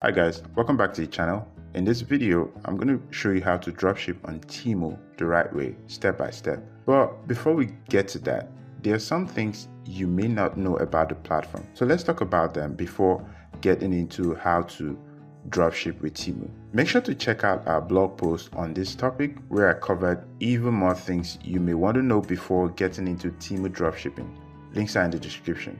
Hi guys, welcome back to the channel. In this video, I'm going to show you how to dropship on Temu the right way, step by step. But before we get to that, there are some things you may not know about the platform. So let's talk about them before getting into how to dropship with Temu. Make sure to check out our blog post on this topic where I covered even more things you may want to know before getting into Temu dropshipping. Links are in the description.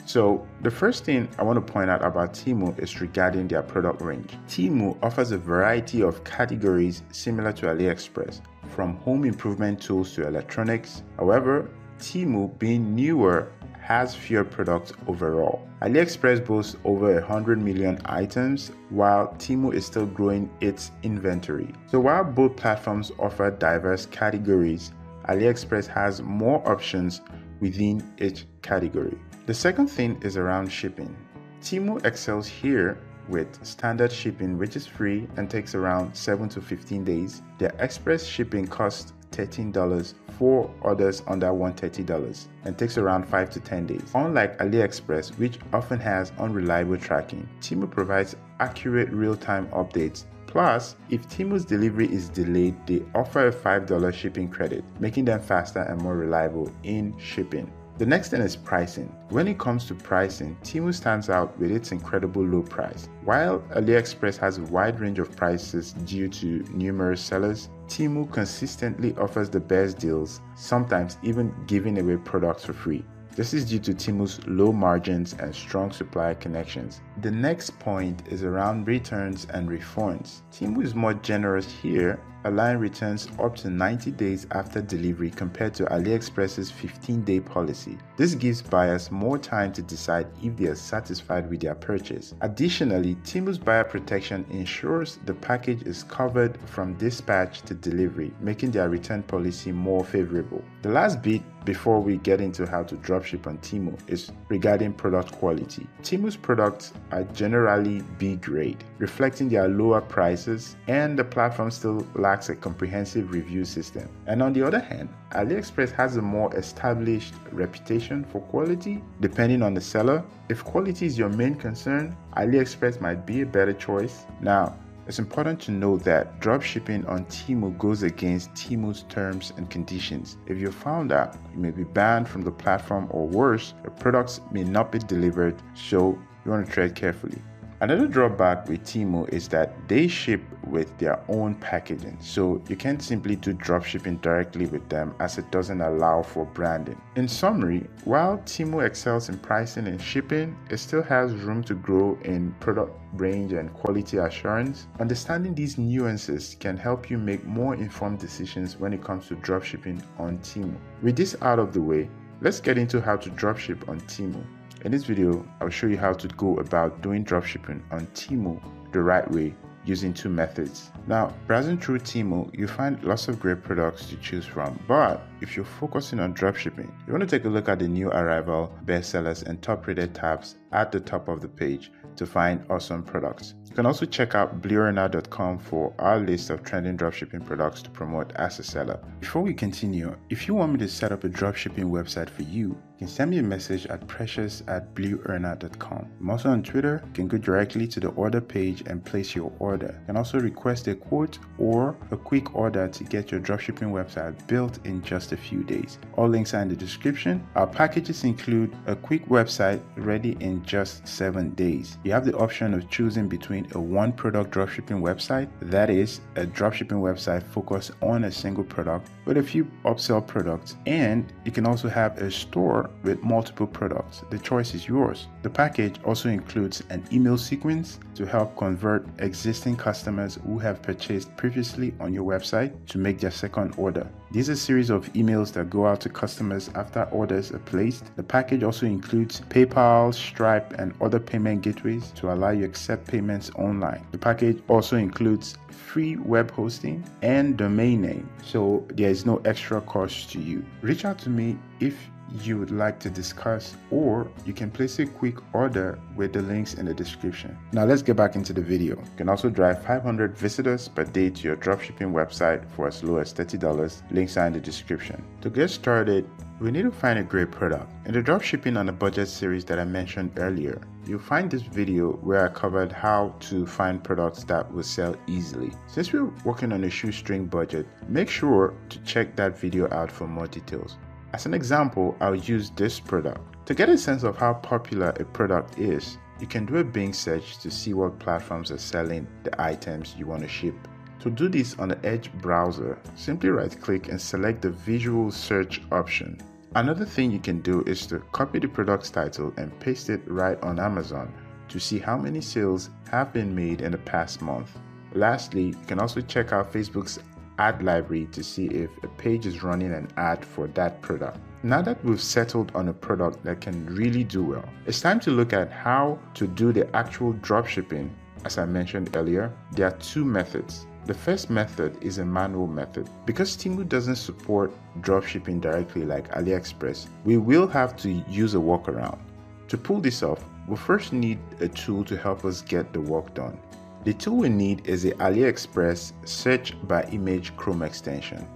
So the first thing I want to point out about Temu is regarding their product range. Temu offers a variety of categories similar to AliExpress, from home improvement tools to electronics. However, Temu, being newer, has fewer products overall. AliExpress boasts over 100 million items, while Temu is still growing its inventory. So while both platforms offer diverse categories, AliExpress has more options within each category. The second thing is around shipping. Temu excels here with standard shipping, which is free and takes around 7 to 15 days. Their express shipping costs $13 for orders under $130 and takes around 5 to 10 days. Unlike AliExpress, which often has unreliable tracking, Temu provides accurate real-time updates. Plus, if Temu's delivery is delayed, they offer a $5 shipping credit, making them faster and more reliable in shipping. The next thing is pricing. When it comes to pricing, Temu stands out with its incredible low price. While AliExpress has a wide range of prices due to numerous sellers, Temu consistently offers the best deals, sometimes even giving away products for free. This is due to Temu's low margins and strong supplier connections. The next point is around returns and refunds. Temu is more generous here, allowing returns up to 90 days after delivery compared to AliExpress's 15-day policy. This gives buyers more time to decide if they are satisfied with their purchase. Additionally, Temu's buyer protection ensures the package is covered from dispatch to delivery, making their return policy more favorable. The last bit before we get into how to dropship on Temu is regarding product quality. Temu's products are generally B grade, reflecting their lower prices, and the platform still lacks a comprehensive review system. And on the other hand, AliExpress has a more established reputation for quality. Depending on the seller, if quality is your main concern, AliExpress might be a better choice. Now, it's important to note that dropshipping on Temu goes against Temu's terms and conditions. If you're found out, you may be banned from the platform, or worse, your products may not be delivered, so you want to tread carefully. Another drawback with Temu is that they ship with their own packaging, so you can't simply do dropshipping directly with them as it doesn't allow for branding. In summary, while Temu excels in pricing and shipping, it still has room to grow in product range and quality assurance. Understanding these nuances can help you make more informed decisions when it comes to dropshipping on Temu. With this out of the way, let's get into how to dropship on Temu. In this video, I'll show you how to go about doing dropshipping on Temu the right way using two methods. Now, browsing through Temu, you find lots of great products to choose from, but if you're focusing on dropshipping, you want to take a look at the new arrival, bestsellers, and top rated tabs at the top of the page to find awesome products. You can also check out blueearner.com for our list of trending dropshipping products to promote as a seller. Before we continue, if you want me to set up a dropshipping website for you, you can send me a message at precious@blueearner.com. I'm also on Twitter. You can go directly to the order page and place your order. You can also request a quote or a quick order to get your dropshipping website built in just a few days. All links are in the description. Our packages include a quick website ready in just 7 days. You have the option of choosing between a one-product dropshipping website, that is, a dropshipping website focused on a single product with a few upsell products, and you can also have a store with multiple products. The choice is yours. The package also includes an email sequence to help convert existing customers who have purchased previously on your website to make their second order. These are a series of emails that go out to customers after orders are placed. The package also includes PayPal, Stripe, and other payment gateways to allow you to accept payments online. The package also includes free web hosting and domain name, so there is no extra cost to you. Reach out to me if you would like to discuss, or you can place a quick order with the links in the description. Now let's get back into the video. You can also drive 500 visitors per day to your dropshipping website for as low as $30. Links are in the description. To get started, we need to find a great product. In the dropshipping on a budget series that I mentioned earlier, you'll find this video where I covered how to find products that will sell easily. Since we're working on a shoestring budget, make sure to check that video out for more details. As an example, I'll use this product. To get a sense of how popular a product is, you can do a Bing search to see what platforms are selling the items you want to ship. To do this on the Edge browser, simply right-click and select the visual search option. Another thing you can do is to copy the product's title and paste it right on Amazon to see how many sales have been made in the past month. Lastly, you can also check out Facebook's ad library to see if a page is running an ad for that product. Now that we've settled on a product that can really do well, it's time to look at how to do the actual dropshipping. As I mentioned earlier, there are two methods. The first method is a manual method. Because Temu doesn't support dropshipping directly like AliExpress, we will have to use a workaround. To pull this off, we'll first need a tool to help us get the work done. The tool we need is the AliExpress Search by Image Chrome extension.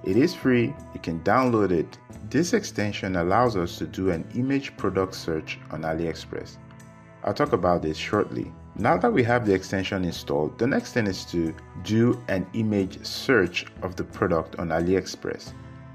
It is free, you can download it. This extension allows us to do an image product search on AliExpress. I'll talk about this shortly. Now that we have the extension installed, the next thing is to do an image search of the product on AliExpress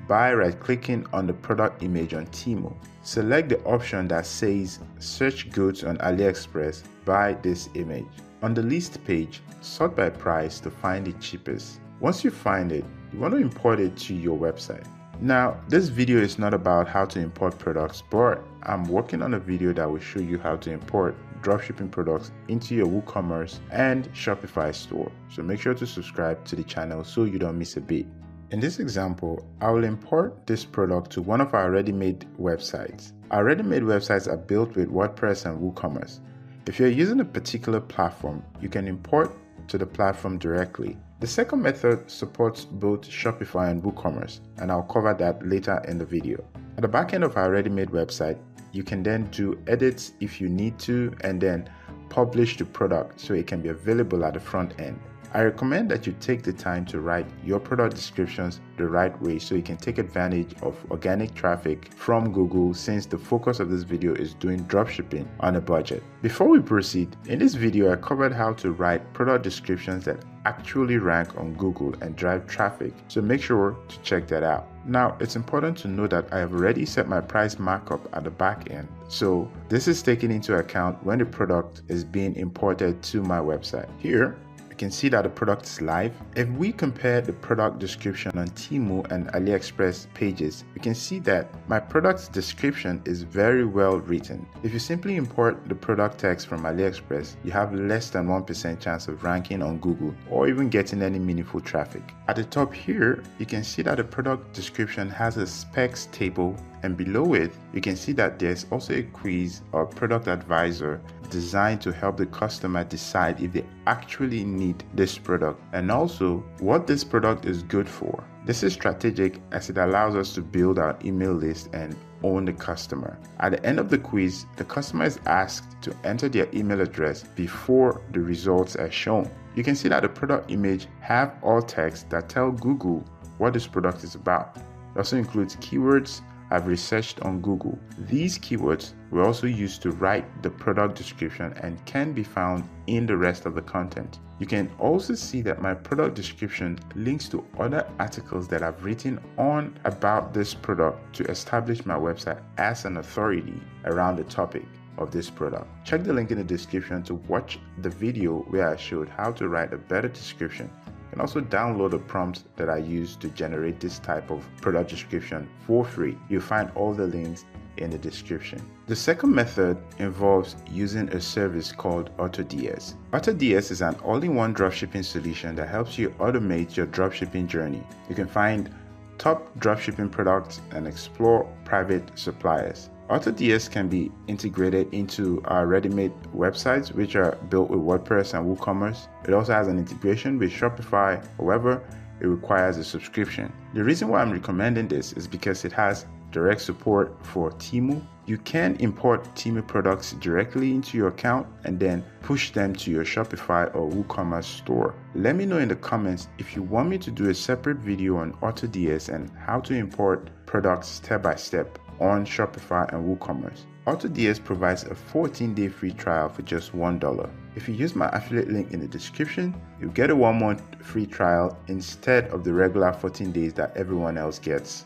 by right-clicking on the product image on Temu. Select the option that says Search Goods on AliExpress by this image. On the list page, sort by price to find the cheapest. Once you find it, you want to import it to your website. Now, this video is not about how to import products, but I'm working on a video that will show you how to import dropshipping products into your Woocommerce and Shopify store. So make sure to subscribe to the channel so you don't miss a beat. In this example, I will import this product to one of our ready-made websites. Our ready-made websites are built with WordPress and Woocommerce. If you're using a particular platform, you can import to the platform directly. The second method supports both Shopify and Woocommerce, and I'll cover that later in the video. At the back end of our ready-made website, you can then do edits if you need to, and then publish the product so it can be available at the front end. I recommend that you take the time to write your product descriptions the right way so you can take advantage of organic traffic from Google, since the focus of this video is doing dropshipping on a budget. Before we proceed, in this video I covered how to write product descriptions that actually rank on Google and drive traffic, so make sure to check that out. Now, it's important to know that I have already set my price markup at the back end, so this is taken into account when the product is being imported to my website. Here, you can see that the product is live. If we compare the product description on Temu and AliExpress pages, you can see that my product's description is very well written. If you simply import the product text from AliExpress, you have less than 1% chance of ranking on Google or even getting any meaningful traffic. At the top here, you can see that the product description has a specs table, and below it, you can see that there's also a quiz or product advisor designed to help the customer decide if they actually need this product and also what this product is good for. This is strategic as it allows us to build our email list and own the customer. At the end of the quiz, the customer is asked to enter their email address before the results are shown. You can see that the product image have alt text that tell Google what this product is about. It also includes keywords I've researched on Google. These keywords were also used to write the product description and can be found in the rest of the content. You can also see that my product description links to other articles that I've written on about this product to establish my website as an authority around the topic of this product. Check the link in the description to watch the video where I showed how to write a better description. You can also download the prompts that I use to generate this type of product description for free. You'll find all the links in the description. The second method involves using a service called AutoDS. AutoDS is an all-in-one dropshipping solution that helps you automate your dropshipping journey. You can find top dropshipping products and explore private suppliers. AutoDS can be integrated into our ready-made websites, which are built with WordPress and Woocommerce. It also has an integration with Shopify. However, it requires a subscription. The reason why I'm recommending this is because it has direct support for Temu. You can import Temu products directly into your account and then push them to your Shopify or Woocommerce store. Let me know in the comments if you want me to do a separate video on AutoDS and how to import products step by step on Shopify and Woocommerce. AutoDS provides a 14-day free trial for just $1. If you use my affiliate link in the description, you'll get a 1-month free trial instead of the regular 14 days that everyone else gets.